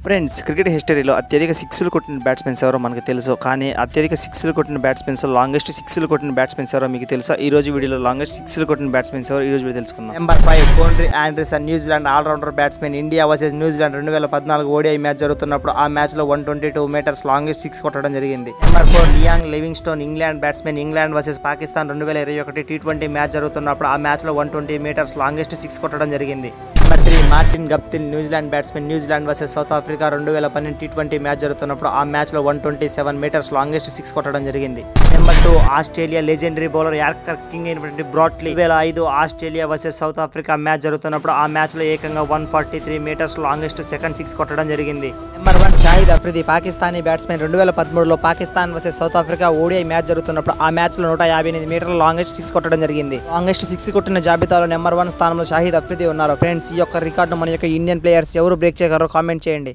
Friends, cricket హిస్టరీలో అత్యధిక సిక్స్లు కొట్టిన బ్యాట్స్మెన్స్ ఎవరో మనకు తెలుసు. కానీ అత్యధిక సిక్స్లు కొట్టిన బ్యాట్స్మెన్స్, లాంగెస్ట్ సిక్స్లు కొట్టిన బ్యాట్స్మెన్స్ ఎవరో మీకు తెలుసా? ఈ రోజు వీడియోలో లాంగెస్ట్ సిక్స్లు కొట్టిన బ్యాట్స్మెన్స్ ఎవరో ఈ రోజు వీడియో తెలుసుకుందాం. Number 5 Corey Anderson, New Zealand all rounder batsmen. India versus New Zealand 2014 ODI match జరుగుతున్నప్పుడు ఆ మ్యాచ్ లో 122 మీటర్స్ లాంగెస్ట్ సిక్స్ కొట్టడం జరిగింది. Number 4 Liang Livingstone, England batsmen. England versus Pakistan 2021 T20 match జరుగుతున్నప్పుడు ఆ మ్యాచ్ లో 120 మీటర్స్ లాంగెస్ట్ సిక్స్ కొట్టడం జరిగింది. Number 3 Martin Guptill, New Zealand batsmen. New Zealand versus south Africa 2012 T20 match జరుగుతున్నప్పుడు ఆ మ్యాచ్ లో 127 మీటర్స్ లాంగెస్ట్ సిక్స్ కొట్టడం జరిగింది. Number 2 Australia legendary bowler yorker king అయినటువంటి బ్రాట్లీ. 2005 Australia versus south Africa match జరుగుతున్నప్పుడు ఆ మ్యాచ్ లో ఏకంగా 143 మీటర్స్ లాంగెస్ట్ సెకండ్ సిక్స్ కొట్టడం జరిగింది. Number 1 Shahid Afridi, Pakistani batsmen. 2013 Pakistan versus south Africa ODI match జరుగుతున్నప్పుడు ఆ మ్యాచ్ లో 158 మీటర్ల లాంగెస్ట్ సిక్స్ కొట్టడం జరిగింది. లాంగెస్ట్ సిక్స్ కొట్టిన జాబితాలో నెంబర్ 1 స్థానంలో షాహిద్ అఫ్రిది ఉన్నారు. ఫ్రెండ్స్, ఈ యొక్క రికార్డు మన యొక్క ఇండియన్ ప్లేయర్స్ ఎవరు బ్రేక్ చేయగలరో కామెంట్ చేయండి.